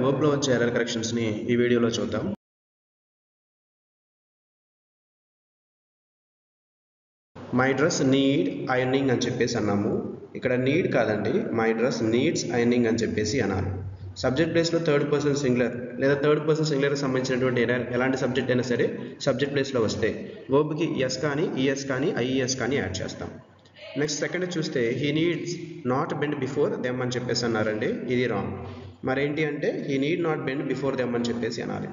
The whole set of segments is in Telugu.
వర్బ్లో వచ్చే ఎర్రర్ కరెక్షన్స్ని ఈ వీడియోలో చూద్దాం. మై డ్రెస్ నీడ్ ఐరనింగ్ అని చెప్పేసి అన్నాము. ఇక్కడ నీడ్ కాదండి, మై డ్రెస్ నీడ్స్ ఐరనింగ్ అని చెప్పేసి అనాలి. సబ్జెక్ట్ ప్లేస్లో థర్డ్ పర్సన్ సింగులర్ లేదా థర్డ్ పర్సన్ సింగులర్కి సంబంధించినటువంటి ఎలాంటి సబ్జెక్ట్ అయినా సరే సబ్జెక్ట్ ప్లేస్లో వస్తే వర్బ్కి ఎస్ కానీ ఈఎస్ కానీ ఐఈఎస్ కానీ యాడ్ చేస్తాం. నెక్స్ట్ సెకండ్ చూస్తే he needs not bend before them అని చెప్పేసి అన్నారండి, ఇది రాంగ్. మరేంటి అంటే he need not bend before them అని చెప్పేసి అనాలి.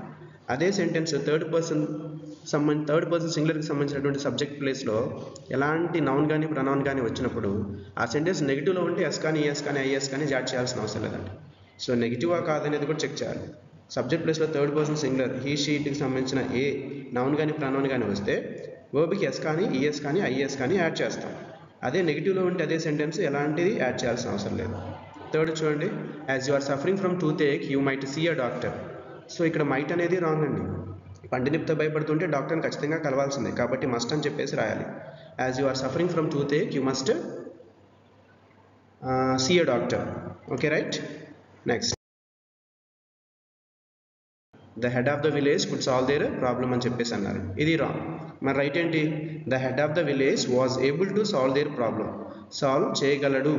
అదే సెంటెన్స్ థర్డ్ పర్సన్ సింగులర్కి సంబంధించినటువంటి సబ్జెక్ట్ ప్లేస్లో ఎలాంటి నౌన్ కానీ ప్రనౌన్ కానీ వచ్చినప్పుడు ఆ సెంటెన్స్ నెగిటివ్లో ఉంటే ఎస్ కానీ ఈఎస్ కానీ ఐఎస్ కానీ యాడ్ చేయాల్సిన అవసరం లేదండి. సో నెగిటివా కాదనేది కూడా చెక్ చేయాలి. సబ్జెక్ట్ ప్లేస్లో థర్డ్ పర్సన్ సింగులర్ హీ షీట్కి సంబంధించిన ఏ నౌన్ కానీ ప్రనౌన్ కానీ వస్తే వర్బ్కి ఎస్ కానీ ఈఎస్ కానీ ఐఎస్ కానీ యాడ్ చేస్తాం. అదే నెగిటివ్లో ఉంటే అదే సెంటెన్స్ ఎలాంటిది యాడ్ చేయాల్సిన అవసరం లేదు. థర్డ్ చూడండి, as you are suffering from toothache you might see a doctor. So ఇక్కడ మైట్ అనేది రాంగ్ అండి. పంటినొప్పితో భయపడుతుంటే డాక్టర్ని ఖచ్చితంగా కలవాల్సిందే, కాబట్టి మస్ట్ అని చెప్పేసి రాయాలి. As you are suffering from toothache you must see a doctor. Okay right. Next the head of the village could solve their problem అని చెప్పేసి అన్నారు, ఇది రాంగ్. మరి రైట్ ఏంటి? The head of the village was able to solve their problem. Solve చేయగలడు,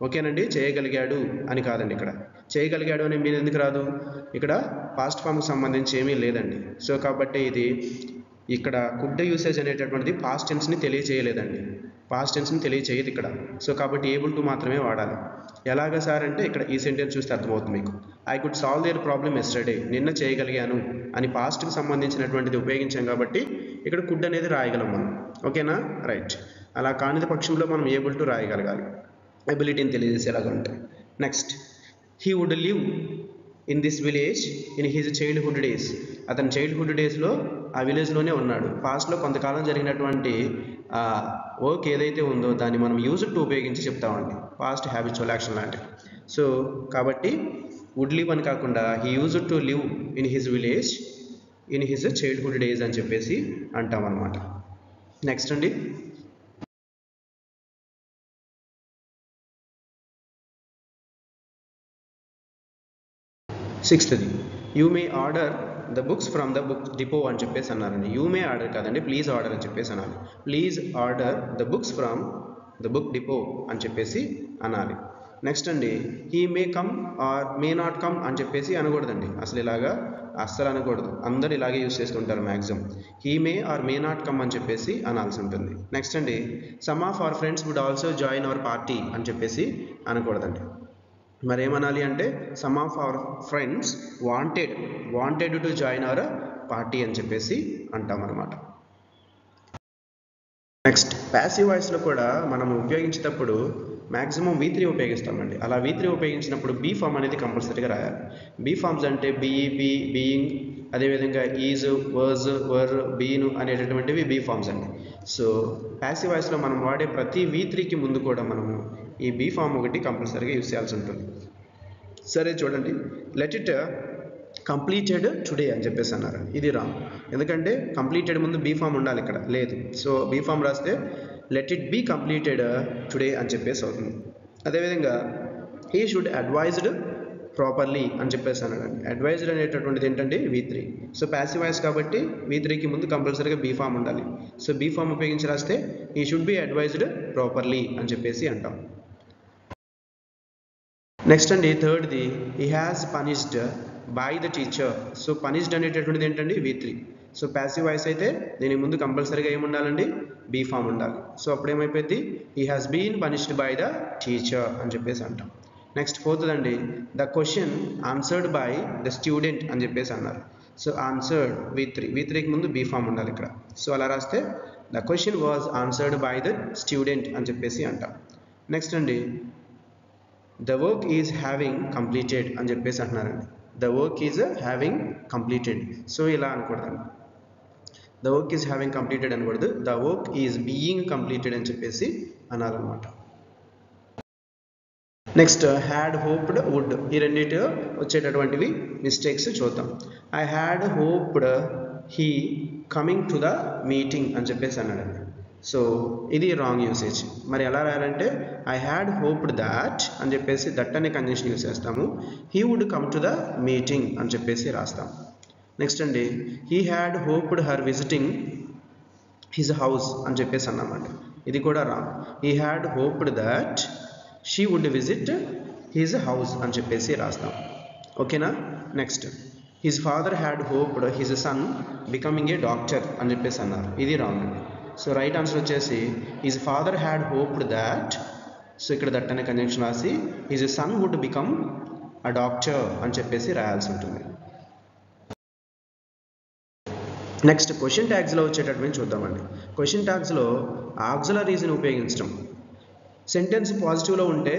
ఓకేనండి, చేయగలిగాడు అని కాదండి. ఇక్కడ చేయగలిగాడు అనే మీరు ఎందుకు రాదు? ఇక్కడ పాస్ట్ ఫామ్కి సంబంధించి ఏమీ లేదండి. సో కాబట్టి ఇది ఇక్కడ కుడ్ యూసేజ్ అనేటటువంటిది పాస్ట్ టెన్స్ని తెలియచేయలేదండి, పాస్ట్ టెన్స్ని తెలియచేయదు ఇక్కడ. సో కాబట్టి ఏబుల్ టు మాత్రమే వాడాలి. ఎలాగ సార్ అంటే ఇక్కడ ఈ సెంటెన్స్ చూస్తే అర్థమవుతుంది మీకు. I could solve their problem yesterday, నిన్న చేయగలిగాను అని పాస్ట్కి సంబంధించినటువంటిది ఉపయోగించాం కాబట్టి ఇక్కడ కుడ్ అనేది రాయగలం మనం. ఓకేనా రైట్. అలా కానిది పక్షంలో మనం ఏబుల్ టు రాయగలగాలి, ఎబిలిటీని తెలియజేసేలాగా ఉంటాయి. Next he would live in this village in his childhood days. అతని చైల్డ్హుడ్ డేస్లో ఆ విలేజ్లోనే ఉన్నాడు. పాస్ట్లో కొంతకాలం జరిగినటువంటి వర్క్ ఏదైతే ఉందో దాన్ని మనం యూజ్ టు ఉపయోగించి చెప్తామండి, పాస్ట్ హ్యాబిచువల్ యాక్షన్ లాంటివి. సో కాబట్టి వుడ్ లివ్ అని కాకుండా he use to live in his village in his childhood days అని చెప్పేసి అంటాం అన్నమాట. నెక్స్ట్ అండి, సిక్స్త్ది you may order the books from the book depot అని చెప్పేసి అన్నారండి. యూ మే ఆర్డర్ కాదండి, ప్లీజ్ ఆర్డర్ అని చెప్పేసి అనాలి. Please order the books from the book depot అని చెప్పేసి అనాలి. నెక్స్ట్ అండి, he may come are may not come అని చెప్పేసి అనకూడదండి. అసలు ఇలాగా అస్సలు అనకూడదు, అందరు ఇలాగే యూజ్ చేస్తుంటారు maximum. He may or may not come అని చెప్పేసి అనాల్సి ఉంటుంది. నెక్స్ట్ అండి, some of our friends would also join our party అని చెప్పేసి అనకూడదండి. మరి ఏమనాలి అంటే some of our friends wanted to join our party అని చెప్పేసి అంటాం అనమాట. నెక్స్ట్ ప్యాసివ్ వాయిస్లో కూడా మనం ఉపయోగించేటప్పుడు మ్యాక్సిమం V3 ఉపయోగిస్తామండి. అలా V3 ఉపయోగించినప్పుడు బీ ఫామ్ అనేది కంపల్సరీగా రాయాలి. బీ ఫామ్స్ అంటే బీఈ, బీయింగ్, అదేవిధంగా ఈజ్, వర్జ్, వర్, బీను అనేటటువంటివి బీ ఫామ్స్ అండి. సో ప్యాసివ్ వాయిస్లో మనం వాడే ప్రతి V3కి ముందు కూడా మనము ఈ బీ ఫామ్ ఒకటి కంపల్సరీగా యూజ్ చేయాల్సి ఉంటుంది. సరే చూడండి, లెట్ ఇట్ కంప్లీటెడ్ టుడే అని చెప్పేసి అన్నారు, ఇది రాంగ్. ఎందుకంటే కంప్లీటెడ్ ముందు బీ ఫామ్ ఉండాలి, ఇక్కడ లేదు. సో బీ ఫామ్ రాస్తే let it be completed today అని చెప్పేసి అవుతుంది. అదేవిధంగా హీ షుడ్ అడ్వైజ్డ్ ప్రాపర్లీ అని చెప్పేసి అన్నాడండి. అడ్వైజ్డ్ అనేటటువంటిది ఏంటంటే V3. సో ప్యాసివ్ వాయిస్ కాబట్టి V3కి ముందు కంపల్సరీగా బీ ఫామ్ ఉండాలి. సో బీ ఫామ్ ఉపయోగించి రాస్తే he should be advised properly అని చెప్పేసి అంటాం. నెక్స్ట్ అండి థర్డ్ది, he has punished by the teacher. So punished అనేటటువంటిది ఏంటండి V3. సో ప్యాసివ్ వాయిస్ అయితే దీని ముందు కంపల్సరీగా ఏముండాలండి, బీ ఫామ్ ఉండాలి. సో అప్పుడు ఏమైపోయింది, he has been punished by the teacher అని చెప్పేసి అంటాం. నెక్స్ట్ ఫోర్త్ అండి, the question answered by the student అని చెప్పేసి అన్నారు. సో ఆన్సర్డ్ V3కి ముందు బీ ఫామ్ ఉండాలి ఇక్కడ. సో అలా రాస్తే the question was answered by the student అని చెప్పేసి అంటాం. నెక్స్ట్ అండి, the work is having completed అని చెప్పేసి అంటున్నారండి. The work is having completed. So ఇలా అనకూడదండి, the work is having completed అనకూడదు, the work is being completed అని చెప్పేసి అనాలన్నమాట. నెక్స్ట్ హ్యాడ్, హోప్డ్, వుడ్, ఈ రెండింటిలో వచ్చేటటువంటివి మిస్టేక్స్ చూద్దాం. I had hoped he coming to the meeting అని చెప్పేసి అన్నాడండి. సో ఇది రాంగ్ యూసేజ్. మరి ఎలా రాయాలంటే ఐ హ్యాడ్ హోప్డ్ దాట్ అని చెప్పేసి దట్ అనే కంజంక్షన్ యూస్ చేస్తాము. He would come to the meeting అని చెప్పేసి రాస్తాం. నెక్స్ట్ అండి he had hoped her visiting his house అని చెప్పేసి అన్నమాట. ఇది కూడా wrong. He had hoped that she would visit his house అని చెప్పేసి రాస్తాం. ఓకేనా. Next his father had hoped his son becoming a doctor అని చెప్పేసి అన్నారు. ఇది రాంగ్ అండి. సో రైట్ ఆన్సర్ వచ్చేసి his father had hoped that, so ఇక్కడ దట్ అనే కంజంక్షన్ రాసి his son would become a doctor అని చెప్పేసి రాయాల్సి ఉంటుంది. నెక్స్ట్ క్వశ్చన్ ట్యాగ్స్లో వచ్చేటటువంటి చూద్దామండి. క్వశ్చన్ ట్యాగ్స్లో ఆక్సిలరీస్ని ఉపయోగించడం. సెంటెన్స్ పాజిటివ్లో ఉంటే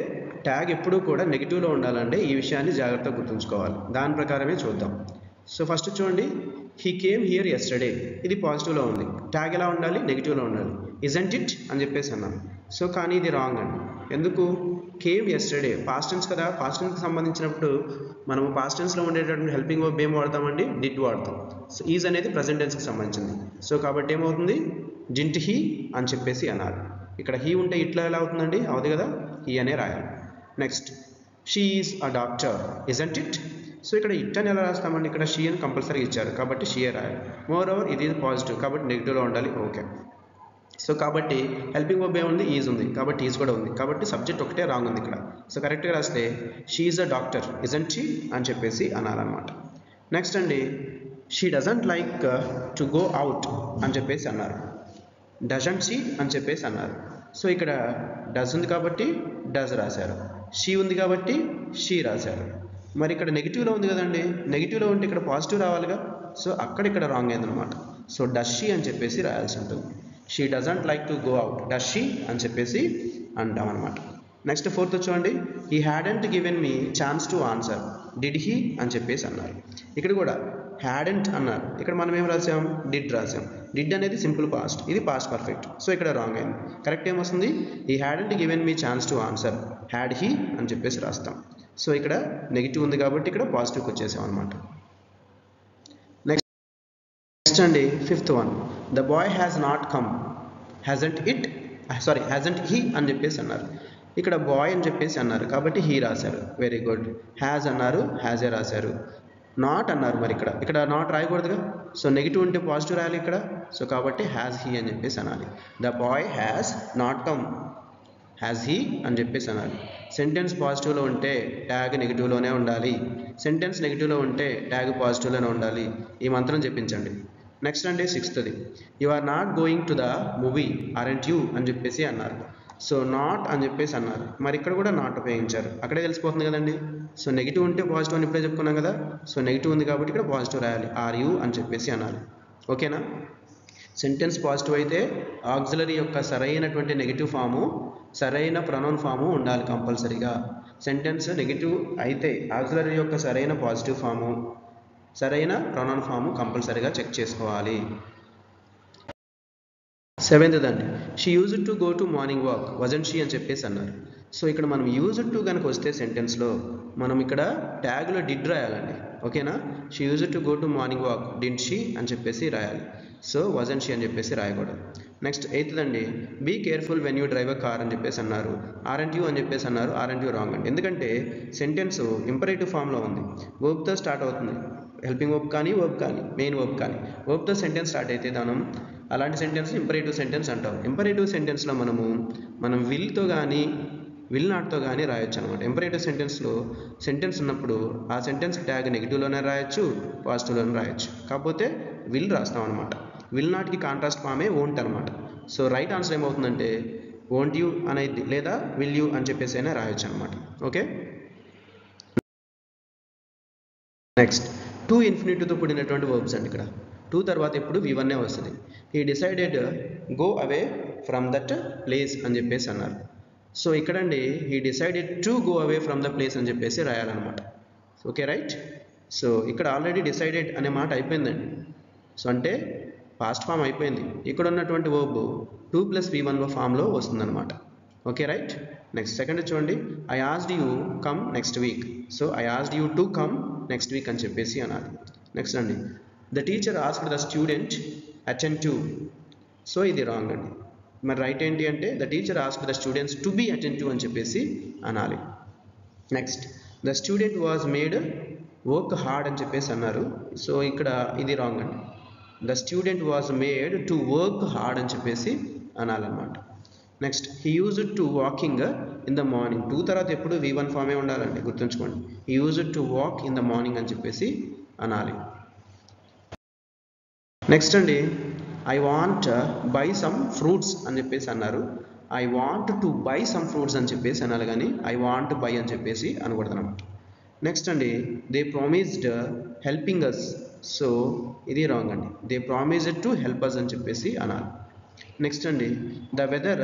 ట్యాగ్ ఎప్పుడూ కూడా నెగిటివ్లో ఉండాలంటే ఈ విషయాన్ని జాగ్రత్తగా గుర్తుంచుకోవాలి. దాని ప్రకారమే చూద్దాం. సో ఫస్ట్ చూడండి హీ కేమ్ హియర్ యెస్టర్డే, ఇది పాజిటివ్లో ఉంది. ట్యాగ్ ఎలా ఉండాలి? నెగిటివ్లో ఉండాలి. ఇజంట్ ఇట్ అని చెప్పేసి అన్నాం. సో కానీ ఇది రాంగ్ అండి. ఎందుకు? కేమ్ యెస్టర్డే పాస్ట్ టెన్స్ కదా. పాస్ట్ టెన్స్కి సంబంధించినప్పుడు మనము పాస్ట్ టెన్స్లో ఉండేటటువంటి హెల్పింగ్ వర్బ్ ఏం వాడతామండి? డిడ్ వాడతాం. సో ఈజ్ అనేది ప్రజెంట్ టెన్స్కి సంబంధించింది. సో కాబట్టి ఏమవుతుంది? డింట్ హీ అని చెప్పేసి అనాలి. ఇక్కడ హీ ఉంటే ఇట్లా ఎలా అవుతుందండి? అవుతుంది కదా, హీ అనే రాయాలి. Next she is a doctor, isn't it. So ఇక్కడ ఇట్ అని ఎలా రాస్తామండి? ఇక్కడ షీ అని కంపల్సరీ ఇచ్చారు కాబట్టి షీ రాయాలి. మోర్ ఓవర్ ఇది పాజిటివ్ కాబట్టి నెగిటివ్లో ఉండాలి. ఓకే. సో కాబట్టి హెల్పింగ్ వర్బ్ ఏముంది? ఈజ్ ఉంది కాబట్టి ఈజ్ కూడా ఉంది కాబట్టి సబ్జెక్ట్ ఒకటే రాంగ్ ఉంది ఇక్కడ. సో కరెక్ట్గా రాస్తే she is a doctor isn't she అని చెప్పేసి అనాలన్నమాట. నెక్స్ట్ అండి she doesn't like to go out అని చెప్పేసి అన్నారు. డజంట్ షీ అని చెప్పేసి అన్నారు. సో ఇక్కడ డజ్ ఉంది కాబట్టి డజ్ రాశారు. షీ ఉంది కాబట్టి షీ రాశారు. మరి ఇక్కడ నెగిటివ్లో ఉంది కదండి. నెగిటివ్లో ఉంటే ఇక్కడ పాజిటివ్ రావాలిగా. సో ఇక్కడ రాంగ్ అయిందనమాట. సో డస్ షీ అని చెప్పేసి రాయాల్సి ఉంటుంది. She doesn't like to go out, does she అని చెప్పేసి అంటాం అనమాట. నెక్స్ట్ ఫోర్త్ చూడండి he hadn't given me chance to answer, did he అని చెప్పేసి అన్నారు. ఇక్కడ కూడా హ్యాడెంట్ అన్నారు. ఇక్కడ మనం ఏం రాసాం? డిడ్ రాసాం. డిడ్ అనేది సింపుల్ పాస్ట్, ఇది పాస్ట్ పర్ఫెక్ట్. సో ఇక్కడ రాంగ్ అయింది. కరెక్ట్ ఏమొస్తుంది? He hadn't given me chance to answer, had he అని చెప్పేసి రాస్తాం. సో ఇక్కడ నెగిటివ్ ఉంది కాబట్టి ఇక్కడ పాజిటివ్కి వచ్చేసాం అనమాట. నెక్స్ట్ అండి fifth one the boy has not come, hasn't he అని చెప్పేసి అన్నారు. ఇక్కడ బాయ్ అని చెప్పేసి అన్నారు కాబట్టి హీ రాశారు. Very good. హ్యాజ్ అన్నారు, హ్యాజే రాశారు. నాట్ అన్నారు, మరి ఇక్కడ నాట్ రాయకూడదుగా. సో నెగిటివ్ ఉంటే పాజిటివ్ రాయాలి ఇక్కడ. సో కాబట్టి హ్యాజ్ హీ అని చెప్పేసి అనాలి. The boy has not come, has he అని చెప్పేసి అనాలి. సెంటెన్స్ పాజిటివ్లో ఉంటే ట్యాగ్ నెగిటివ్లోనే ఉండాలి. సెంటెన్స్ నెగిటివ్లో ఉంటే ట్యాగ్ పాజిటివ్లోనే ఉండాలి. ఈ మంత్రం చెప్పించండి. నెక్స్ట్ అంటే సిక్స్త్ది you are not going to the movie aren't you అని చెప్పేసి అన్నారు. సో నాట్ అని చెప్పేసి అన్నారు. మరి ఇక్కడ కూడా నాట్ ఉపయోగించారు. అక్కడే తెలిసిపోతుంది కదండి. సో నెగిటివ్ ఉంటే పాజిటివ్ అని ఇప్పుడే చెప్పుకున్నాం కదా. సో నెగిటివ్ ఉంది కాబట్టి ఇక్కడ పాజిటివ్ రాయాలి. ఆర్ యూ అని చెప్పేసి అనాలి. ఓకేనా. సెంటెన్స్ పాజిటివ్ అయితే ఆక్సిలరీ యొక్క సరైనటువంటి నెగిటివ్ ఫాము, సరైన ప్రొనౌన్ ఫాము ఉండాలి కంపల్సరీగా. సెంటెన్స్ నెగిటివ్ అయితే ఆక్సిలరీ యొక్క సరైన పాజిటివ్ ఫాము, సరైన ప్రొనౌన్ ఫాము కంపల్సరీగా చెక్ చేసుకోవాలి. సెవెంత్ అండి she used to go to morning walk wasn't she అని చెప్పేసి అన్నారు. సో ఇక్కడ మనం యూజ్డ్ టు కనుక వస్తే సెంటెన్స్లో మనం ఇక్కడ ట్యాగ్లో డిడ్ రాయాలండి. ఓకేనా. She used to go to morning walk, didn't she అని చెప్పేసి రాయాలి. సో వజంట్ షీ అని చెప్పేసి రాయకూడదు. నెక్స్ట్ ఎయిత్ అండి be careful when you drive a car అని చెప్పేసి అన్నారు. ఆరెంట్ యూ అని చెప్పేసి అన్నారు. ఆరెంట్ యూ రాంగ్ అండి. ఎందుకంటే సెంటెన్స్ ఇంపరేటివ్ ఫామ్లో ఉంది, వర్బ్తో స్టార్ట్ అవుతుంది. హెల్పింగ్ వర్బ్ కానీ వర్బ్ కానీ మెయిన్ వర్బ్ కానీ వర్బ్తో సెంటెన్స్ స్టార్ట్ అయితే అలాంటి సెంటెన్స్ ఇంపరేటివ్ సెంటెన్స్ అంటాం. ఇంపరేటివ్ సెంటెన్స్లో మనం విల్తో కానీ విల్ నాట్తో కానీ రాయొచ్చు అనమాట. ఇంపరేటివ్ సెంటెన్స్లో సెంటెన్స్ ఉన్నప్పుడు ఆ సెంటెన్స్ ట్యాగ్ నెగిటివ్లోనే రాయొచ్చు, పాజిటివ్లోనే రాయొచ్చు. కాకపోతే విల్ రాస్తాం అనమాట. విల్ నాట్కి కాంట్రాస్ట్ ఫామే వోంట్ అనమాట. సో రైట్ ఆన్సర్ ఏమవుతుందంటే వోంట్ యూ అనేది లేదా విల్ యూ అని చెప్పేసి అయినా రాయొచ్చు అనమాట. ఓకే. నెక్స్ట్ టు ఇన్ఫినిటీతో కూడినటువంటి వర్బ్స్ అండి. ఇక్కడ టు తర్వాత ఎప్పుడు V1 వస్తుంది. He decided go away from that place అని చెప్పేసి అన్నారు. సో ఇక్కడండి he decided to go away from the place అని చెప్పేసి రాయాలన్నమాట. Okay right. సో ఇక్కడ ఆల్రెడీ డిసైడెడ్ అనే మాట అయిపోయిందండి. సో అంటే పాస్ట్ ఫామ్ అయిపోయింది. ఇక్కడ ఉన్నటువంటి వర్బ్ 2 + V1 ఫామ్లో వస్తుందన్నమాట. Okay right. నెక్స్ట్ సెకండ్ చూడండి I asked you come next week. So I asked you to come next week అని చెప్పేసి అనాలి. నెక్స్ట్ అండి the teacher asked the student attend to. So ఇది రాంగ్ అండి. మరి రైట్ ఏంటి అంటే the teacher ask the students to be attentive అని చెప్పేసి అనాలి. Next the student was made work hard అని చెప్పేసి అన్నారు. సో ఇక్కడ ఇది రాంగ్ అండి. The student was made to work hard అని చెప్పేసి అనాలన్నమాట. Next he used to walking in the morning. To తర్వాత ఎప్పుడు V1 ఫామే ఉండాలండి, గుర్తుంచుకోండి. He used to walk in the morning అని చెప్పేసి అనాలి. నెక్స్ట్ అండి I want buy some fruits అని చెప్పేసి అన్నారు. I want to buy some fruits అని చెప్పేసి అనాలి, కానీ ఐ వాంట్ బై అని చెప్పేసి అనకూడదు అనమాట. నెక్స్ట్ అండి they promised helping us. So ఇది రాంగ్ అండి. They promised to help us అని చెప్పేసి అనాలి. నెక్స్ట్ అండి ద వెదర్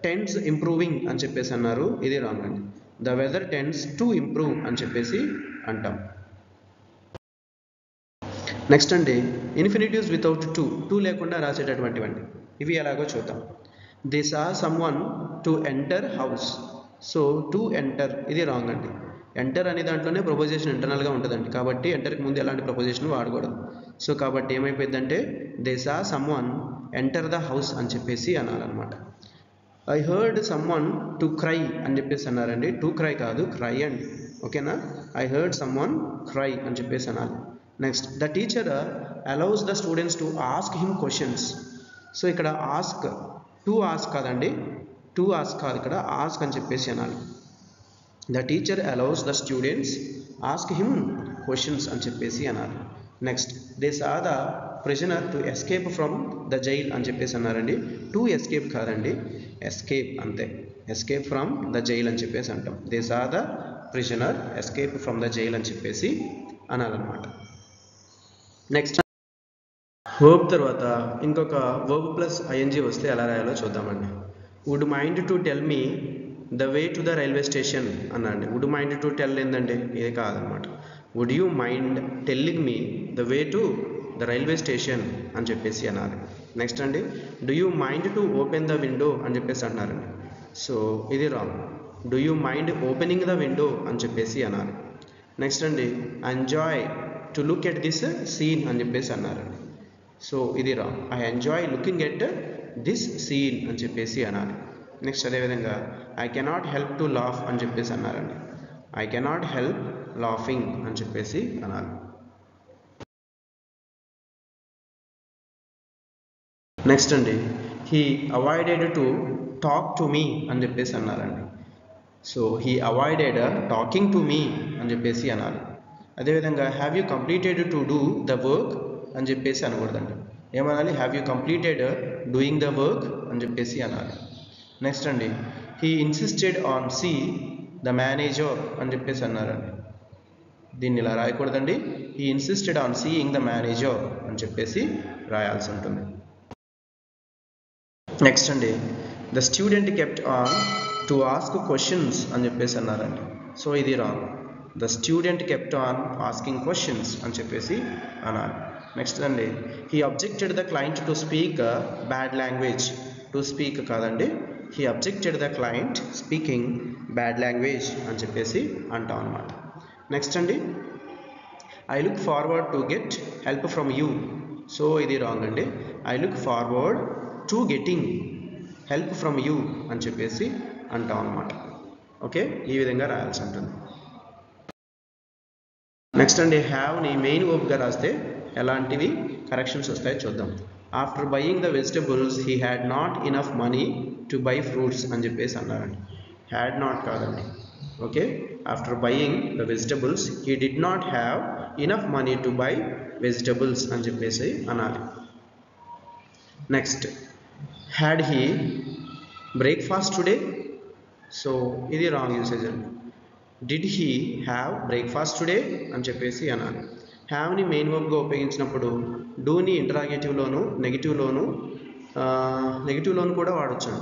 టెండ్స్ ఇంప్రూవింగ్ అని చెప్పేసి అన్నారు. ఇది రాంగ్ అండి. The weather tends to improve అని చెప్పేసి అంటాం. నెక్స్ట్ అండి ఇన్ఫినిటివ్స్ వితౌట్ టు లేకుండా రాసేటటువంటివండి. ఇవి ఎలాగో చూద్దాం. They saw someone to enter house. So to enter ఇది రాంగ్ అండి. ఎంటర్ అనే దాంట్లోనే ప్రపోజిషన్ ఇంటర్నల్గా ఉంటుందండి, కాబట్టి ఎంటర్కి ముందు ఎలాంటి ప్రపోజిషన్ వాడకూడదు. సో కాబట్టి ఏమైపోయిందంటే they saw someone enter the house అని చెప్పేసి అనాలన్నమాట. I heard someone to cry అని చెప్పేసి అన్నారండి. టు క్రై కాదు, క్రై అండి. ఓకేనా? I heard someone cry అని చెప్పేసి అనాలి. Next the teacher allows the students to ask him questions. So ఇక్కడ ఆస్క్ టు ఆస్క్ కాదండి, టు ఆస్క్ కాదు, ఇక్కడ ఆస్క్ అని చెప్పేసి అనాలి. The teacher allows the students ask him questions అని చెప్పేసి అనాలి. Next they saw the prisoner to escape from the jail అని చెప్పేసి అన్నారండి. టు ఎస్కేప్ కాదండి, ఎస్కేప్ అంతే. ఎస్కేప్ ఫ్రమ్ ద జైల్ అని చెప్పేసి అంటాం. They saw the prisoner escape from the jail అని చెప్పేసి అనాలన్నమాట. నెక్స్ట్ వర్బ్ తర్వాత ఇంకొక వర్బ్ ప్లస్ ఐఎన్జీ వస్తే ఎలా రాయాలో చూద్దామండి. Would mind to tell me the way to the railway station అన్నాండి. వుడ్ మైండ్ టు టెల్ ఏందండి, ఇది కాదనమాట. Would you mind telling me the way to the railway station అని చెప్పేసి అనాలి. నెక్స్ట్ అండి do you mind to open the window అని చెప్పేసి అంటున్నారండి. సో ఇది wrong. Do you mind opening the window అని చెప్పేసి అనాలి. నెక్స్ట్ అండి enjoy to look at this scene అని చెప్పేసి అన్నారండి. సో ఇది wrong. I enjoy looking at this scene అని చెప్పేసి అనాలి. నెక్స్ట్ అదేవిధంగా I cannot help to laugh అని చెప్పేసి అన్నారండి. ఐ కెనాట్ హెల్ప్ లాఫింగ్ అని చెప్పేసి అనాలి. నెక్స్ట్ అండి he avoided to talk to me అని చెప్పేసి అన్నారండి. So he avoided talking to me అని చెప్పేసి అనాలి. అదేవిధంగా have you completed to do the work అని చెప్పేసి అనకూడదండి. ఏమనాలి, have you completed doing the work అని చెప్పేసి అనాలి. నెక్స్ట్ అండి he insisted on see the manager అని చెప్పేసి అన్నారండి. దీన్ని ఇలా రాయకూడదండి. He insisted on seeing the manager అని చెప్పేసి రాయాల్సి ఉంటుంది. నెక్స్ట్ అండి the student kept on to ask questions అని చెప్పేసి అన్నారండి. సో ఇది wrong. The student kept on asking questions అని చెప్పేసి అనాలి. నెక్స్ట్ అండి he objected the client to speak bad language. To speak కాదండి, he objected the client speaking bad language అని చెప్పేసి అంటాం అన్నమాట. నెక్స్ట్ అండి I look forward to get help from you. So ఇది రాంగ్ అండి. I look forward to getting help from you అని చెప్పేసి అంటాం అన్నమాట. ఓకే, ఈ విధంగా రాయాల్సి ఉంటుంది. నెక్స్ట్ అండి హ్యావ్ని మెయిన్ వర్బ్గా రాస్తే ఎలాంటివి కరెక్షన్స్ వస్తాయో చూద్దాం. After buying the vegetables he had not enough money to buy fruits అని చెప్పేసి అన్నారండి. హ్యాడ్ నాట్ కాదండి. Okay, after buying the vegetables he did not have enough money to buy vegetables అని చెప్పేసి అనాలి. Next had he breakfast today. So ఇది రాంగ్ యూసేజ్ అండి. Did he have breakfast today అని చెప్పేసి అనాలి. హ్యావ్ని మెయిన్ వర్బ్గా ఉపయోగించినప్పుడు డూని ఇంటరాగేటివ్లోను నెగిటివ్లోను కూడా వాడచ్చు.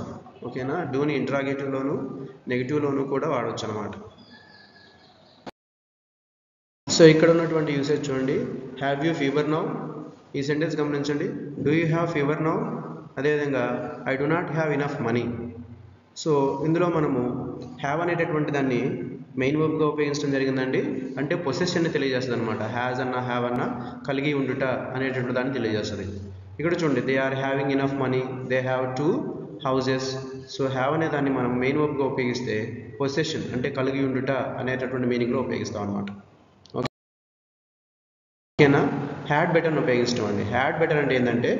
ఓకేనా, డూని ఇంటరాగేటివ్లోను నెగిటివ్లోను కూడా వాడచ్చు అనమాట. సో ఇక్కడ ఉన్నటువంటి యూసేజ్ చూడండి. హ్యావ్ యూ ఫీవర్ నౌ, ఈ సెంటెన్స్ గమనించండి. Do you have fever now, అదేవిధంగా I do not have enough money. So ఇందులో మనము హ్యావ్ అనేటటువంటి దాన్ని మెయిన్ వర్బ్గా ఉపయోగించడం జరిగిందండి. అంటే పొసెషన్ని తెలియజేస్తుంది అనమాట. హ్యాజ్ అన్న హ్యావ్ అన్న కలిగి ఉండుట అనేటటువంటి దాన్ని తెలియజేస్తుంది. ఇక్కడ చూడండి they are having enough money, they have two houses. So have అనే దాన్ని మనం మెయిన్ వర్బ్గా ఉపయోగిస్తే పొసెషన్ అంటే కలిగి ఉండుట అనేటటువంటి మీనింగ్లో ఉపయోగిస్తాం అనమాట. ఓకేనా? హ్యాడ్ బెటర్ని ఉపయోగిస్తాం అండి. హ్యాడ్ బెటర్ అంటే ఏంటంటే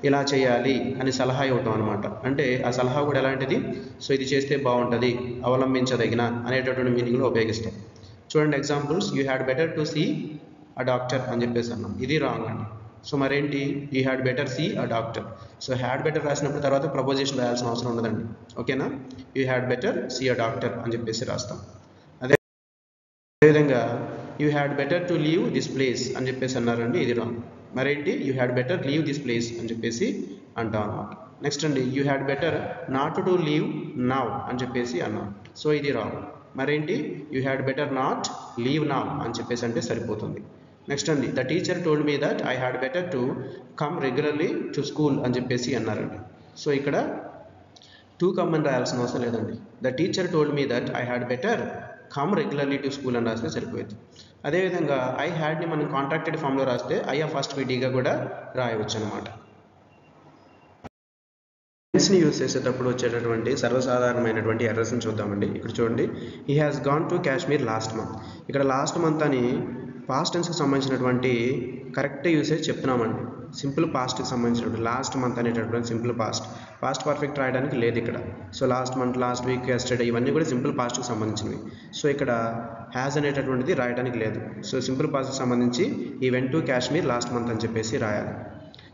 ఇలా చేయాలి అని సలహా ఇవ్వటం అనమాట. అంటే ఆ సలహా కూడా ఎలాంటిది, సో ఇది చేస్తే బాగుంటుంది, అవలంబించదగిన అనేటటువంటి మీనింగ్లో ఉపయోగిస్తాం. చూడండి examples, you had better to see a doctor అని చెప్పేసి అన్నాం. ఇది రాంగ్ అండి. సో మరేంటి, you had better see a doctor. So had better రాసినప్పుడు తర్వాత ప్రపోజిషన్ రాయాల్సిన అవసరం ఉండదండి. ఓకేనా? You had better see a doctor అని చెప్పేసి రాస్తాం. అదేవిధంగా you had better to leave this place అని చెప్పేసి అన్నారండి. ఇది రాంగ్. మరేంటి, you had better leave this place అని చెప్పేసి అంటాం అన్నమాట. నెక్స్ట్ అండి, you had better not to leave now అని చెప్పేసి అన్నాం. సో ఇది రాంగ్. మరేంటి, you had better not leave now అని చెప్పేసి అంటే సరిపోతుంది. నెక్స్ట్ అండి, the teacher told me that I had better to come regularly to school అని చెప్పేసి అన్నారండి. సో ఇక్కడ టు కమ్ అని రాయాల్సిన అవసరం లేదండి. The teacher told me that I had better come regularly to school అని రాస్తే సరిపోయింది. అదేవిధంగా ఐ హ్యాడ్ని మనం కాంట్రాక్టెడ్ ఫామ్లో రాస్తే ఐ ఆఫ్ ఫస్ట్ విడిగా కూడా రాయవచ్చు అనమాట. టెన్స్ని యూజ్ చేసేటప్పుడు వచ్చేటటువంటి సర్వసాధారణమైనటువంటి ఎర్రర్స్ని చూద్దామండి. ఇక్కడ చూడండి, he has gone to Kashmir last month. ఇక్కడ లాస్ట్ మంత్ అని పాస్ట్ టెన్స్కి సంబంధించినటువంటి కరెక్ట్ యూసేజ్ చెప్తున్నామండి. సింపుల్ పాస్ట్కి సంబంధించినటువంటి లాస్ట్ మంత్ అనేటటువంటి సింపుల్ పాస్ట్ పర్ఫెక్ట్ రాయడానికి లేదు ఇక్కడ. So last month, last week, yesterday ఇవన్నీ కూడా సింపుల్ పాస్ట్కి సంబంధించినవి. సో ఇక్కడ హ్యాస్ అనేటటువంటిది రాయడానికి లేదు. సో సింపుల్ పాస్ట్కి సంబంధించి ఈ went to Kashmir last month అని చెప్పేసి రాయాలి.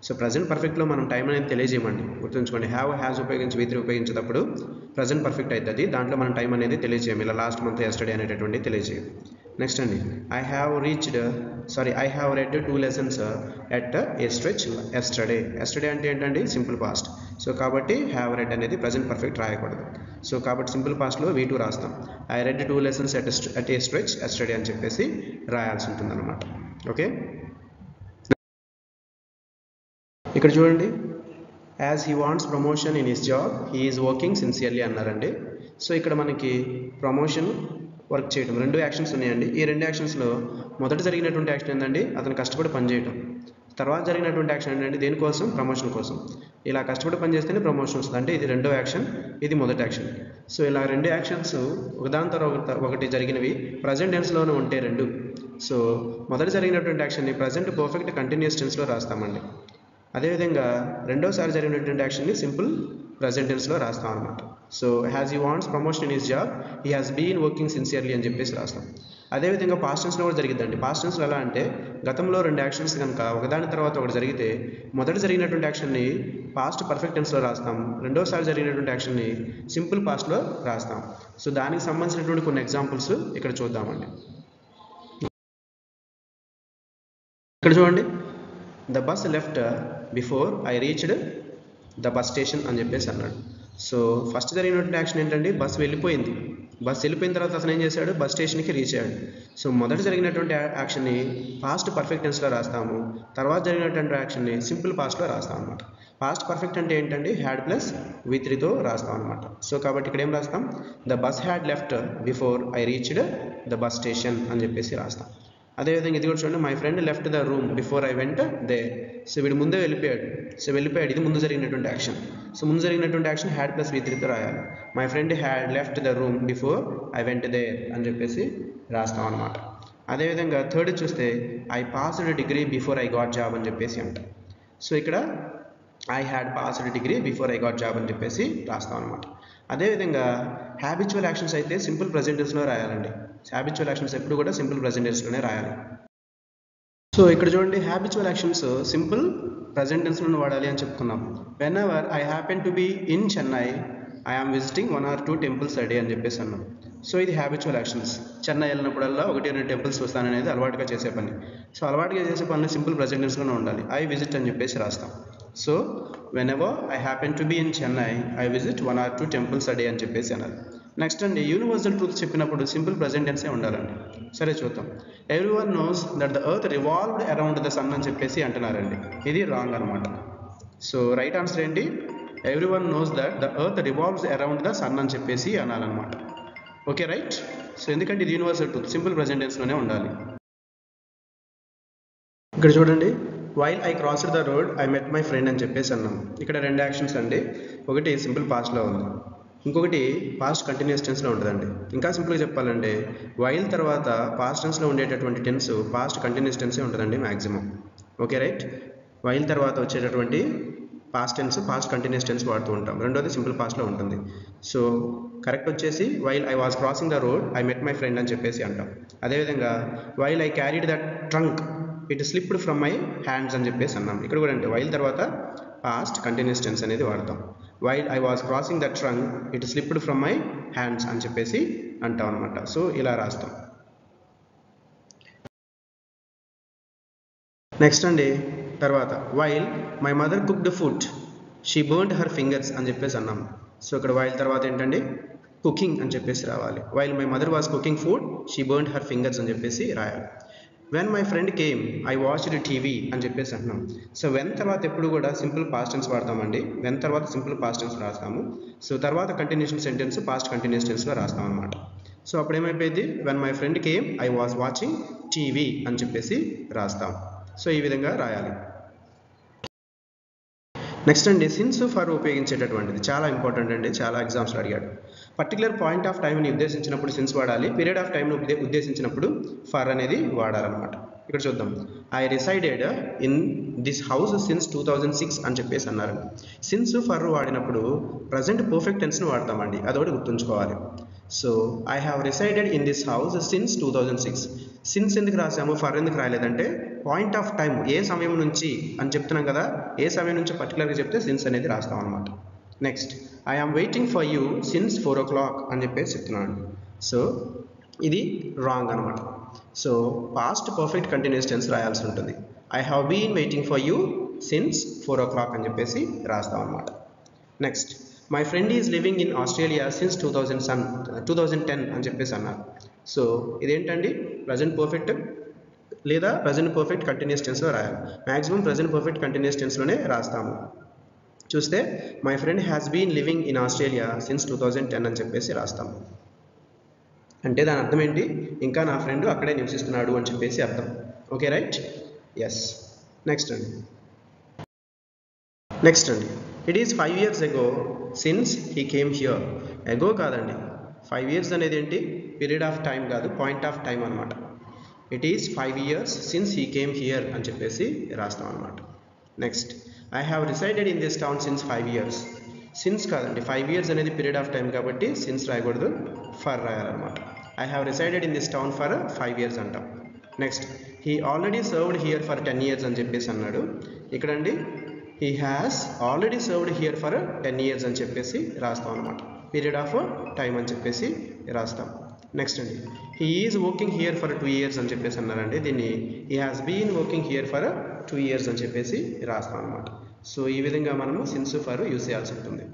సో ప్రజెంట్ పర్ఫెక్ట్లో మనం టైం అనేది తెలియజేయమండి. గుర్తుంచుకోండి, హ్యావ్ హ్యాస్ ఉపయోగించి V3 ఉపయోగించేటప్పుడు ప్రజెంట్ పర్ఫెక్ట్ అవుతుంది. దాంట్లో మనం టైం అనేది తెలియజేయం. ఇలా లాస్ట్ మంత్, ఎస్టర్డే అనేటటువంటి తెలియజేయం. నెక్స్ట్ అండి, I have read 2 lessons at a stretch yesterday. Yesterday అంటే ఏంటండి, సింపుల్ పాస్ట్. సో కాబట్టి హ్యావ్ రెడ్ అనేది ప్రజెంట్ పర్ఫెక్ట్ రాయకూడదు. సో కాబట్టి సింపుల్ పాస్ట్లో V2 రాస్తాం. I read 2 lessons at a stretch yesterday అని చెప్పేసి రాయాల్సి ఉంటుంది అనమాట. ఓకే, ఇక్కడ చూడండి, as he wants promotion in his job he is working sincerely అన్నారండి. సో ఇక్కడ మనకి ప్రమోషన్, వర్క్ చేయడం రెండు యాక్షన్స్ ఉన్నాయండి. ఈ రెండు యాక్షన్స్లో మొదట జరిగినటువంటి యాక్షన్ ఏంటండి, అతను కష్టపడి పనిచేయడం. తర్వాత జరిగినటువంటి యాక్షన్ ఏంటంటే దేనికోసం, ప్రమోషన్ కోసం. ఇలా కష్టపడి పనిచేస్తేనే ప్రమోషన్ వస్తుంది. అంటే ఇది రెండో యాక్షన్, ఇది మొదటి యాక్షన్. సో ఇలా రెండు యాక్షన్స్ ఒకదాని తర్వాత ఒకటి జరిగినవి ప్రజెంట్ టెన్స్లోనే ఉంటే రెండు. సో మొదట జరిగినటువంటి యాక్షన్ని ప్రజెంట్ పర్ఫెక్ట్ కంటిన్యూస్ టెన్స్లో రాస్తామండి. అదేవిధంగా రెండోసారి జరిగినటువంటి యాక్షన్ని సింపుల్ ప్రజెంట్ టెన్స్లో రాస్తాం అనమాట. So has he wants promotion in his job he has been working sincerely అని చెప్పేసి రాస్తాం. అదేవిధంగా పాస్ట్ టెన్స్లో కూడా జరిగిద్దండి. పాస్ట్ టెన్స్లో ఎలా అంటే గతంలో రెండు యాక్షన్స్ కనుక ఒకదాని తర్వాత ఒకటి జరిగితే మొదట జరిగినటువంటి యాక్షన్ని పాస్ట్ పర్ఫెక్ట్ టెన్స్లో రాస్తాం, రెండోసారి జరిగినటువంటి యాక్షన్ని సింపుల్ పాస్ట్లో రాస్తాం. సో దానికి సంబంధించినటువంటి కొన్ని ఎగ్జాంపుల్స్ ఇక్కడ చూద్దామండి. ఇక్కడ చూడండి, the bus left before I reached the bus station అని చెప్పేసి అన్నాడు. సో ఫస్ట్ జరిగినటువంటి యాక్షన్ ఏంటండి, బస్సు వెళ్ళిపోయింది. బస్సు వెళ్ళిపోయిన తర్వాత అతను ఏం చేశాడు, బస్ స్టేషన్కి రీచ్ అయ్యాడు. సో మొదట జరిగినటువంటి యాక్షన్ని పాస్ట్ పర్ఫెక్ట్ టెన్స్లో రాస్తాము, తర్వాత జరిగినటువంటి యాక్షన్ని సింపుల్ పాస్ట్లో రాస్తాం అనమాట. పాస్ట్ పర్ఫెక్ట్ అంటే ఏంటండి, హ్యాడ్ ప్లస్ V3తో రాస్తాం అనమాట. సో కాబట్టి ఇక్కడ ఏం రాస్తాం, the bus had left before I reached the bus station అని చెప్పేసి రాస్తాం. అదేవిధంగా ఇది కూడా చూడండి, my friend left the room before I went they. So వీడు ముందే వెళ్ళిపోయాడు. ఇది ముందు జరిగినటువంటి యాక్షన్. సో ముందు జరిగినటువంటి యాక్షన్ హ్యాడ్ ప్లస్ V3తో రాయాలి. My friend had left the room before I went they అని చెప్పేసి రాస్తాం అనమాట. అదేవిధంగా థర్డ్ చూస్తే I passed degree before I got job అని చెప్పేసి అంటాం. సో ఇక్కడ I had passed degree before I got job అని చెప్పేసి రాస్తాం అనమాట. అదేవిధంగా హ్యాబిచువల్ యాక్షన్స్ అయితే సింపుల్ ప్రెజెంట్ టెన్స్లో రాయాలండి. హ్యాబిచువల్ యాక్షన్స్ ఎప్పుడు కూడా సింపుల్ ప్రెజెంట్ టెన్స్లోనే రాయాలి. సో ఇక్కడ చూడండి, హ్యాబిచువల్ యాక్షన్స్ సింపుల్ ప్రెజెంట్ టెన్స్లోనే వాడాలి అని చెప్పుకున్నాం. Whenever I happen to be in Chennai I am visiting 1 or 2 temples a day అని చెప్పేసి అన్నాం. సో ఇది హ్యాబిచువల్ యాక్షన్స్. చెన్నై వెళ్ళినప్పుడల్లా 1-2 టెంపుల్స్ వస్తాననేది అలవాటుగా చేసే పని. సో అలవాటుగా చేసే పని సింపుల్ ప్రెజెంట్ టెన్స్లోనే ఉండాలి. ఐ విజిట్ అని చెప్పేసి రాస్తాం. So whenever I happen to be in Chennai I visit 1 or 2 temples a day అని చెప్పేసి అన్నారు. నెక్స్ట్ అండి, యూనివర్సల్ ట్రూత్ చెప్పినప్పుడు సింపుల్ ప్రెజెంట్ టెన్సే ఉండాలండి. సరే చూద్దాం. Everyone knows that the earth revolved around the sun అని చెప్పేసి అంటున్నారండి. ఇది రాంగ్ అనమాట. సో రైట్ ఆన్సర్ ఏంటి, everyone knows that the earth revolves around the sun అని చెప్పేసి అనాలన్నమాట. Okay right. సో ఎందుకంటే ఇది యూనివర్సల్ ట్రూత్, సింపుల్ ప్రెజెంట్ టెన్స్లోనే ఉండాలి. ఇక్కడ చూడండి, while I crossed the road I met my friend అని చెప్పేసి అన్నాం. ఇక్కడ రెండు యాక్షన్స్ అండి. ఒకటి సింపుల్ పాస్ట్లో ఉంది, ఇంకొకటి పాస్ట్ కంటిన్యూస్ టెన్స్లో ఉంటుందండి. ఇంకా సింపుల్గా చెప్పాలంటే వైల్ తర్వాత పాస్ట్ టెన్స్లో ఉండేటటువంటి టెన్స్ పాస్ట్ కంటిన్యూస్ టెన్సే ఉంటుందండి మ్యాక్సిమం. Okay right. వైల్ తర్వాత వచ్చేటటువంటి past tense past continuous tense వాడుతూ ఉంటాం. రెండోది సింపుల్ పాస్ట్లో ఉంటుంది. సో కరెక్ట్ వచ్చేసి while I was crossing the road I met my friend అని చెప్పేసి అంటాం. అదేవిధంగా while I carried that trunk it slipped from my hands అని చెప్పేసి అన్నాం. ఇక్కడ కూడా అంటే వైల్ తర్వాత పాస్ట్ కంటిన్యూస్ టెన్స్ అనేది వాడతాం. While I was crossing the trunk it slipped from my hands అని చెప్పేసి అంటాం అనమాట. సో ఇలా రాస్తాం. నెక్స్ట్ అండి తర్వాత while my mother cooked food she burned her fingers అని చెప్పేసి అన్నాం. సో ఇక్కడ వైల్ తర్వాత ఏంటండి కుకింగ్ అని చెప్పేసి రావాలి. While my mother was cooking food she burned her fingers అని చెప్పేసి రాయాలి. When my friend came I watched TV అని చెప్పేసి అంటున్నాం. సో వెన్ తర్వాత ఎప్పుడు కూడా సింపుల్ పాస్ట్ టెన్స్ వాడతామండి. వెన్ తర్వాత సింపుల్ పాస్ట్ టెన్స్ రాస్తాము. సో తర్వాత కంటిన్యూషన్ సెంటెన్స్ పాస్ట్ కంటిన్యూస్ టెన్స్లో రాస్తాం అనమాట. సో అప్పుడు ఏమైపోయింది when my friend came I was watching TV అని చెప్పేసి రాస్తాం. సో ఈ విధంగా రాయాలి. నెక్స్ట్ అండి సిన్స్ ఫర్ ఉపయోగించేటటువంటిది చాలా ఇంపార్టెంట్ అండి. చాలా ఎగ్జామ్స్లో అడిగాడు. పర్టికులర్ పాయింట్ ఆఫ్ టైంని ఉద్దేశించినప్పుడు సిన్స్ వాడాలి. పీరియడ్ ఆఫ్ టైంను ఉద్దేశించినప్పుడు ఫర్ అనేది వాడాలన్నమాట. ఇక్కడ చూద్దాం. I resided in this house since 2006 అని చెప్పేసి అన్నారు. సిన్స్ ఫర్ వాడినప్పుడు ప్రజెంట్ పర్ఫెక్ట్ టెన్స్ను వాడతామండి. అదొకటి గుర్తుంచుకోవాలి. So I have resided in this house since 2006. Since ఎందుకు రాసాము, ఫర్ ఎందుకు రాయలేదంటే పాయింట్ ఆఫ్ టైం ఏ సమయం నుంచి అని చెప్తున్నాం కదా, ఏ సమయం నుంచి పర్టికులర్గా చెప్తే సిన్స్ అనేది రాస్తాం అనమాట. Next I am waiting for you since 4 o'clock అని చెప్పేసి చెప్తున్నాను. సో ఇది రాంగ్ అనమాట. So past perfect continuous tense రాయాల్సి ఉంటుంది. I have been waiting for you since 4 o'clock అని చెప్పేసి రాస్తాం అనమాట. Next my friend is living in Australia since 2010 అని చెప్పేసి అన్నారు. సో ఇదేంటండి ప్రజెంట్ పర్ఫెక్ట్ లేదా ప్రజెంట్ పర్ఫెక్ట్ కంటిన్యూస్ టెన్స్లో రాయాలి. మ్యాక్సిమం ప్రజెంట్ పర్ఫెక్ట్ కంటిన్యూస్ టెన్స్లోనే రాస్తాము. చూస్తే my friend has been living in Australia since 2010 అని చెప్పేసి రాస్తాము. అంటే దాని అర్థం ఏంటి, ఇంకా నా ఫ్రెండ్ అక్కడే నివసిస్తున్నాడు అని చెప్పేసి అర్థం. Okay right. ఎస్. నెక్స్ట్ అండి it is 5 years ago since he came here. Ago కాదండి, 5 years అనేది ఏంటి పీరియడ్ ఆఫ్ టైం కాదు, పాయింట్ ఆఫ్ టైం అనమాట. It is 5 years since he came here అని చెప్పేసి రాస్తాం అనమాట. Next I have resided in this town since 5 years. Since కాదండి, 5 years అనేది పీరియడ్ ఆఫ్ టైం కాబట్టి సిన్స్ రాయకూడదు, ఫర్ రాయాలన్నమాట. I have resided in this town for 5 years అంటాం. Next he already served here for 10 years అని చెప్పేసి అన్నాడు. ఇక్కడండి he has already served here for 10 years అని చెప్పేసి రాస్తాం అనమాట. పీరియడ్ ఆఫ్ టైం అని చెప్పేసి రాస్తాం. నెక్స్ట్ అండి he is working here for 2 years అని చెప్పేసి అన్నారండి. దీన్ని he has been working here for 2 years అని చెప్పేసి రాస్తాం అనమాట. సో ఈ విధంగా మనము సిన్స్ ఫర్ యూజ్ చేయాల్సి ఉంటుంది.